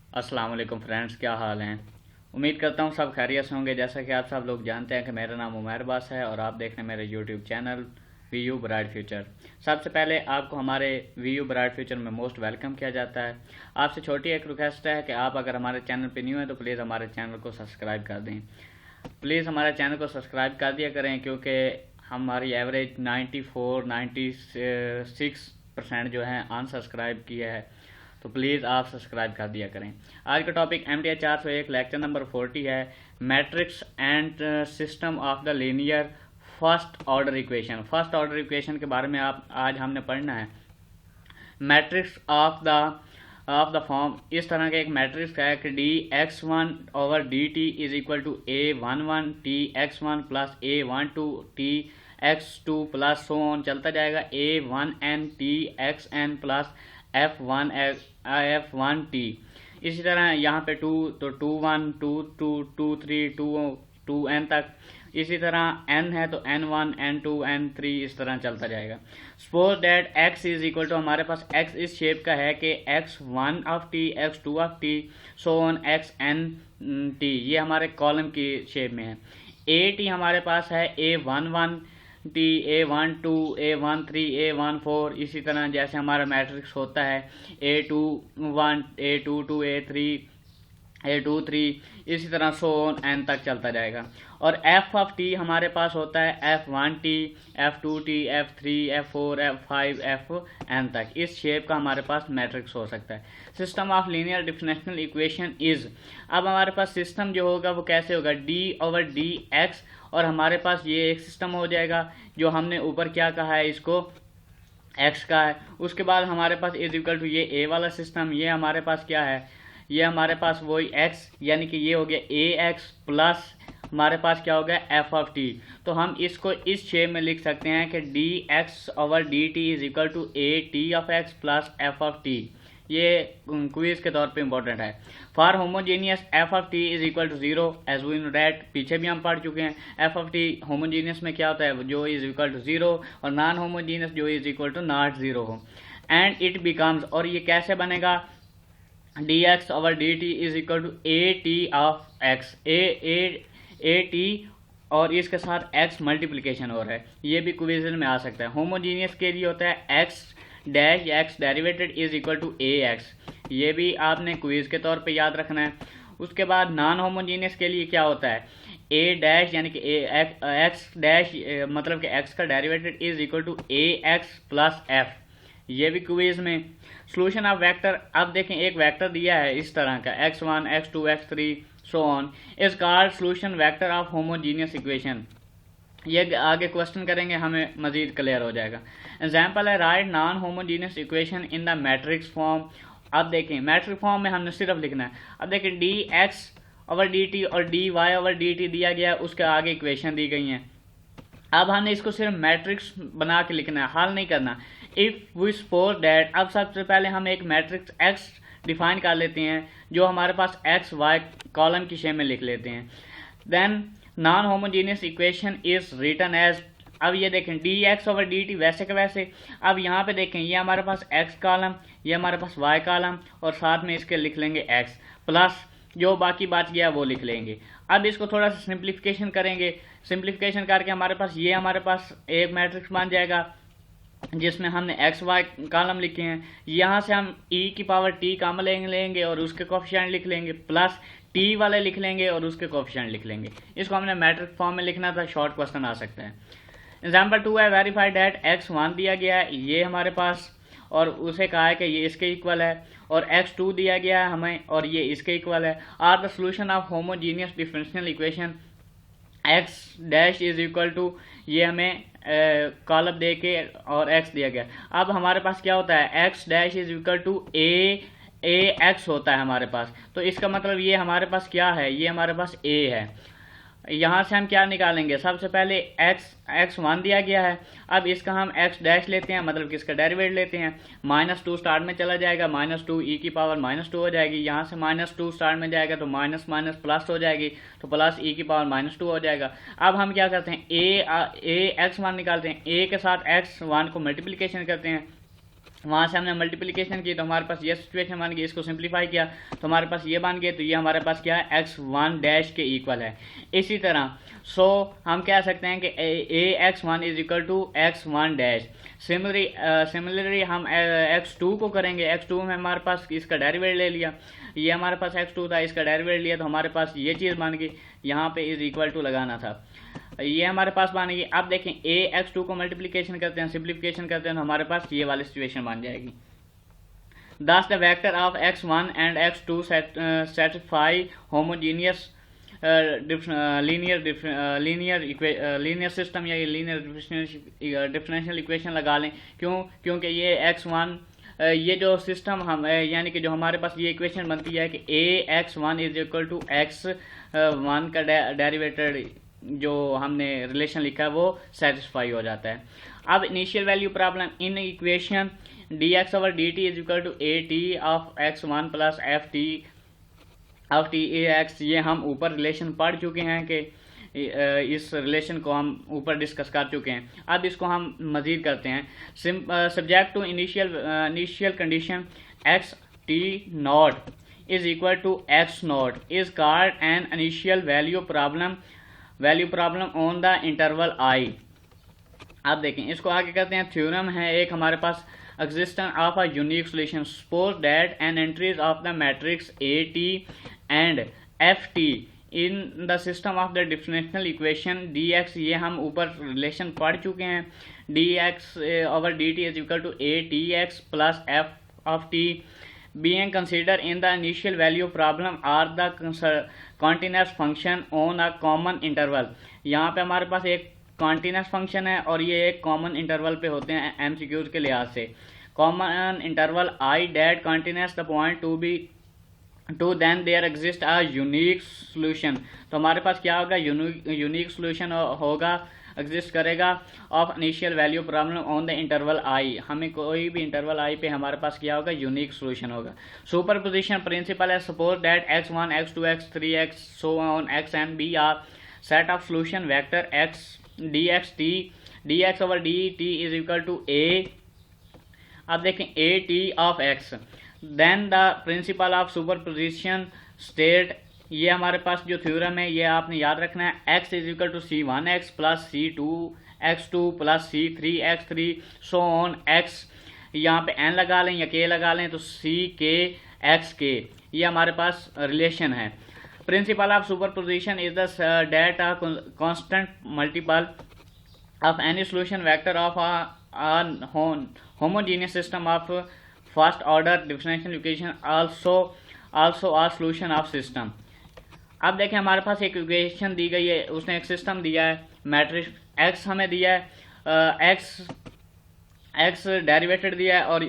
अस्सलाम वालेकुम फ्रेंड्स, क्या हाल हैं। उम्मीद करता हूँ सब खैरियत से होंगे। जैसा कि आप सब लोग जानते हैं कि मेरा नाम उमैर बास है और आप देख रहे हैं मेरे YouTube channel V U bright future. सबसे पहले आपको हमारे वी यू ब्राइट फ्यूचर में मोस्ट वेलकम किया जाता है। आपसे छोटी एक रिक्वेस्ट है कि आप अगर हमारे चैनल पर न्यू हैं तो प्लीज़ हमारे चैनल को सब्सक्राइब कर दें। प्लीज़ हमारे चैनल को सब्सक्राइब कर दिया करें, क्योंकि हमारी एवरेज 96 जो है अनसब्सक्राइब किया है, तो प्लीज़ आप सब्सक्राइब कर दिया करें। आज का टॉपिक MTI 401 लेक्चर नंबर 40 है, matrix and system of the linear first order equation. First order equation के बारे में आज हमने पढ़ना है। मैट्रिक्स ऑफ द फॉर्म इस तरह का एक मैट्रिक्स है कि dx1/dt is equal to a11 tx1 plus a12 tx2 plus so on चलता जाएगा a1n txn प्लस f1t। इसी तरह यहाँ पे 2 तो 2 1 2 2 2 3 2 n तक। इसी तरह n है तो n1 n2 n3 इस तरह चलता जाएगा। Suppose that x is equal to, हमारे पास x इस शेप का है कि x1 of t x2 of t so on xn t, ये हमारे कॉलम की शेप में है। a t हमारे पास है a11 t a12 a13 a14, इसी तरह जैसे हमारा मैट्रिक्स होता है a21 a22 a3 a23, इसी तरह सो ऑन n तक चलता जाएगा। और f ऑफ t हमारे पास होता है f1t f2t f3 f4 f5 fn तक। इस शेप का हमारे पास मैट्रिक्स हो सकता है। System of linear differential equation is, अब हमारे पास सिस्टम जो होगा वो कैसे होगा, d/dx, और हमारे पास ये एक सिस्टम हो जाएगा जो हमने ऊपर क्या कहा है, इसको x का है। उसके बाद हमारे पास इज इक्वल टू ये a वाला सिस्टम, ये हमारे पास क्या है, ये हमारे पास वही x, यानी कि ये हो गया ax प्लस हमारे पास क्या हो गया f ऑफ t। तो हम इसको इस शेप में लिख सकते हैं कि dx/dt is equal to a t of x plus f of t। ये क्विज के तौर पे इंपॉर्टेंट है। For homogeneous f of t is equal to 0 as we know that, पीछे भी हम पढ़ चुके हैं। f ऑफ t होमोजीनियस में क्या होता है, जो इज इक्वल टू 0, और नॉन होमोजीनियस जो इज इक्वल टू नॉट 0 हो। एंड इट बिकम्स, और ये कैसे बनेगा, dx/dt is equal to a t of x, a t, और इसके साथ x मल्टीप्लिकेशन हो रहा है, ये भी क्वेश्चन में आ सकता है। होमोजीनियस के लिए होता है x dash x derivated is equal to ax, ये भी आपने क्विज के तौर पे याद रखना है। उसके बाद नॉन होमोजीनियस के लिए क्या होता है, a डैश यानी कि x डैश मतलब कि x का derivated is equal to ax plus f, ये भी क्विज में। सॉल्यूशन ऑफ वेक्टर, अब देखें एक वेक्टर दिया है इस तरह का x1 x2 x3 so on, is called solution vector of homogeneous equation. ये आगे क्वेश्चन करेंगे, हमें मजीद क्लियर हो जाएगा। एग्जाम्पल है, right non homogeneous equation in the matrix form. अब देखें मैट्रिक फॉर्म में हमने सिर्फ लिखना है। अब देखें dx/dt और dy/dt दिया गया, उसके आगे इक्वेशन दी गई हैं। अब हमने इसको सिर्फ मैट्रिक्स बना के लिखना है, हल नहीं करना। इफ वी सपोज दैट, अब सबसे पहले हम एक मैट्रिक्स x डिफाइन कर लेते हैं, जो हमारे पास x y कॉलम की शेप में लिख लेते हैं। Then non homogeneous equation is written as, अब ये देखें dx/dt वैसे के वैसे। अब यहाँ पे देखें ये हमारे पास x कॉलम, ये हमारे पास y कॉलम, और साथ में इसके लिख लेंगे x प्लस जो बाकी बच गया वो लिख लेंगे। अब इसको थोड़ा सा सिंप्लीफिकेशन करेंगे, सिंप्लीफिकेशन करके हमारे पास ये हमारे पास एक मैट्रिक्स बन जाएगा जिसमें हमने एक्स वाई कॉलम लिखे हैं। यहाँ से हम e की पावर t कॉमन लेंगे और उसके कोफिशिएंट लिख लेंगे, प्लस t वाले लिख लेंगे और उसके कोफिशिएंट लिख लेंगे। इसको हमने मैट्रिक्स फॉर्म में लिखना था, शॉर्ट क्वेश्चन आ सकता है। एग्जाम्पल 2 है, वेरीफाइड दैट x1 दिया गया है ये हमारे पास, और उसे कहा है कि ये इसके इक्वल है, और x2 दिया गया है हमें और ये इसके इक्वल है। Are the solution of homogeneous differential equation, x dash is equal to, ये हमें कॉलम दे के और x दिया गया। अब हमारे पास क्या होता है, x dash is equal to a x होता है हमारे पास। तो इसका मतलब ये हमारे पास क्या है, ये हमारे पास a है। यहाँ से हम क्या निकालेंगे, सबसे पहले x1 दिया गया है। अब इसका हम x डैश लेते हैं, मतलब कि इसका डेरिवेट लेते हैं। -2 स्टार्ट में चला जाएगा, -2 e की पावर -2 हो जाएगी। यहाँ से -2 स्टार्ट में जाएगा तो माइनस माइनस प्लस हो जाएगी, तो प्लस e की पावर -2 हो जाएगा। अब हम क्या करते हैं, a x1 निकालते हैं, a के साथ x1 को मल्टीप्लीकेशन करते हैं, वहाँ से हमने मल्टीप्लिकेशन की तो हमारे पास ये सिचुएशन बन गई, इसको सिंप्लीफाई किया तो हमारे पास ये बन गए, तो ये हमारे पास क्या है, x1 डैश के इक्वल है। इसी तरह हम कह सकते हैं कि ax1 is equal to x1 dash. Similarly हम x2 को करेंगे, x2 में हमारे पास इसका डेरिवेटिव ले लिया, ये हमारे पास x2 था, इसका डेरिवेटिव लिया तो हमारे पास ये चीज़ बन गई, यहाँ पे इज इक्वल टू लगाना था, ये हमारे पास बन गई। अब देखें ax2 को मल्टीप्लिकेशन करते हैं, सिंप्लीफिकेशन करते हैं तो हमारे पास ये वाली सिचुएशन बन जाएगी। Thus the vector of x1 and x2 satisfy homogeneous linear system या लीनियर डिफरेंशियल इक्वेशन लगा लें। क्योंकि ये x1 ये जो सिस्टम हम यानी कि जो हमारे पास ये इक्वेशन बनती है कि ax1 is equal to x1 का डेरिवेटेड जो हमने रिलेशन लिखा है वो सेटिस्फाई हो जाता है। अब initial value problem in equation dx over dt is equal to at of x1 plus ft of T ax, ये हम ऊपर रिलेशन पढ़ चुके हैं कि इस रिलेशन को हम ऊपर डिस्कस कर चुके हैं। अब इसको हम मजीद करते हैं। Subject to initial condition X T naught is equal to X naught is called an initial value problem on the interval I. अब देखें इसको आगे करते हैं। थ्योरम है एक हमारे पास, existence of a unique solution. Suppose that an entries of the matrix AT and FT in the system of the differential equation dx, ये हम ऊपर रिलेशन पढ़ चुके हैं, dx over dt is equal to atx plus f of t being considered in the initial value problem are the continuous function on a common interval। यहाँ पे हमारे पास एक कॉन्टिन्यूस फंक्शन है और ये एक कॉमन इंटरवल पे होते हैं एमसीक्यूज के लिहाज से। Common interval I that continuous the point to then there exist a unique solution. तो हमारे पास क्या होगा, यूनिक सोल्यूशन होगा, एग्जिस्ट करेगा of initial value problem on the interval I. हमें कोई भी इंटरवल आई पे हमारे पास क्या होगा, यूनिक सोल्यूशन होगा। सुपरपोजिशन प्रिंसिपल है। Suppose that x1 x2 x3 x so on x and b are set of solution vector x dx over dt is equal to a। अब देखें at of x, then the principle of superposition state, ये हमारे पास जो theorem है ये आपने याद रखना है। x is equal to c1x plus c2x2 plus c3x3 so on x, यहाँ पे n लगा लें या k लगा लें तो c k x k, ये हमारे पास रिलेशन है। Principle of superposition is the that a constant multiple of any solution vector of a homogeneous system of first order differential equation also a solution of system। अब देखें हमारे पास एक equation दी गई है, उसने एक सिस्टम दिया है, मैट्रिक्स x हमें दिया है, x डेरिवेटेड दिया है और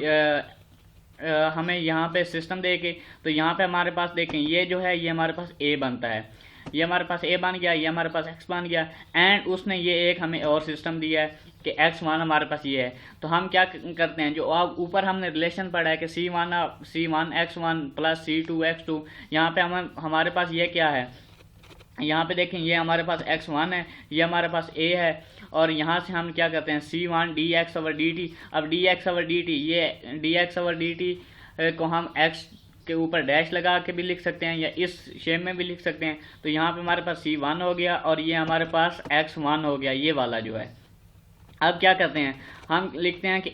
हमें यहाँ पे सिस्टम दे के, तो यहाँ पे हमारे पास देखें ये जो है ये हमारे पास a बनता है, ये हमारे पास a बन गया, ये हमारे पास x बन गया, एंड उसने ये एक हमें और सिस्टम दिया है कि x1 हमारे पास ये है। तो हम क्या करते हैं, जो ऊपर हमने रिलेशन पढ़ा है कि c1 x1 plus c2 x2, यहाँ पे हमारे पास ये क्या है, यहाँ पे देखें ये हमारे पास x1 है, ये हमारे पास a है, और यहाँ से हम क्या करते हैं c1 dx over dt। अब dx over dt, ये dx over dt को हम x के ऊपर डैश लगा के भी लिख सकते हैं या इस शेप में भी लिख सकते हैं। तो यहाँ पे हमारे पास c1 हो गया और ये हमारे पास x1 हो गया, ये वाला जो है। अब क्या करते हैं, हम लिखते हैं कि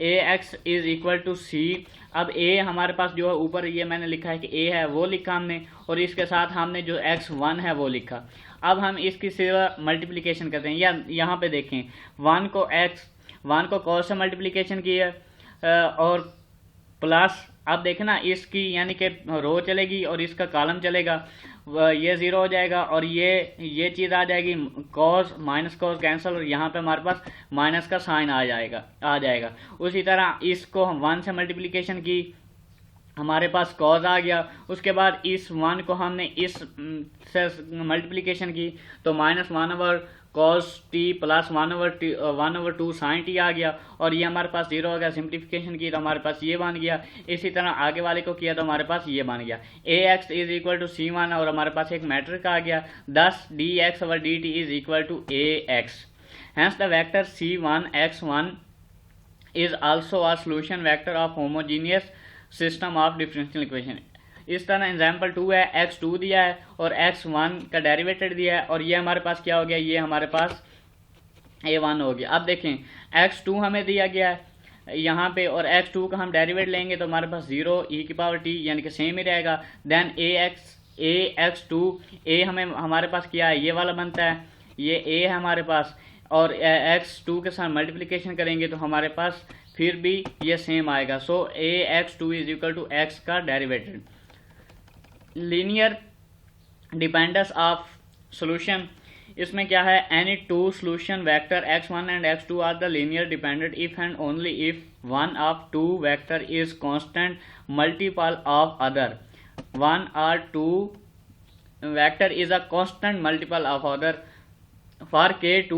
ax is equal to c। अब a हमारे पास जो है ऊपर ये मैंने लिखा है कि a है वो लिखा हमने, और इसके साथ हमने जो x1 है वो लिखा। अब हम इसकी सिर्फ मल्टीप्लिकेशन करते हैं, या यहाँ पे देखें 1 को cos से मल्टीप्लिकेशन की है और प्लस, अब देखें ना इसकी यानी कि रो चलेगी और इसका कॉलम चलेगा, ये 0 हो जाएगा और ये चीज़ आ जाएगी, कॉस माइनस कॉस कैंसिल, और यहाँ पे हमारे पास माइनस का साइन आ जाएगा। उसी तरह इसको हम 1 से मल्टीप्लिकेशन की, हमारे पास कॉस आ गया, उसके बाद इस 1 को हमने इस से मल्टीप्लिकेशन की तो -1 over cos t plus 1 over 2 sine T आ गया, और ये हमारे पास 0 हो गया। सिंप्लीफिकेशन की तो हमारे पास ये बन गया। इसी तरह आगे वाले को किया तो हमारे पास ये बन गया ax is equal to c1, और हमारे पास एक मैट्रिक आ गया, thus dx over dt is equal to ax। Hence the vector c1 x1 is also a solution vector of homogeneous system of differential equation. इस तरह एग्जाम्पल 2 है, x2 दिया है और x1 का डेरिवेटेड दिया है और ये हमारे पास क्या हो गया, ये हमारे पास a1 हो गया। अब देखें x2 हमें दिया गया है यहाँ पे और x2 का हम डेरिवेट लेंगे तो हमारे पास 0 e की पावर t यानी कि सेम ही रहेगा। देन ax2 a हमें हमारे पास क्या है, ये वाला बनता है, ये a है हमारे पास और x2 के साथ मल्टीप्लिकेशन करेंगे तो हमारे पास फिर भी ये सेम आएगा। So ax2 is equal to x का derivated. Linear dependence of solution, इसमें क्या है, any two solution vector x1 and x2 are the linear dependent if and only if one of two vector is constant multiple of other. One और two vector is a constant multiple of other for k2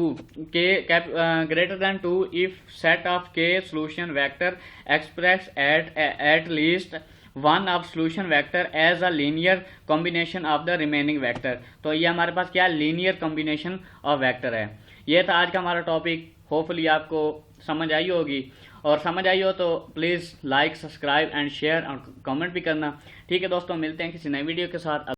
greater than 2 if set of k solution vector express at least one of solution vector as a linear combination of the remaining vector। तो ये हमारे पास क्या linear combination of vector है। ये था आज का हमारा टॉपिक। होपफुली आपको समझ आई होगी और समझ आई हो तो please like, subscribe and share और कमेंट भी करना। ठीक है दोस्तों, मिलते हैं किसी नई वीडियो के साथ।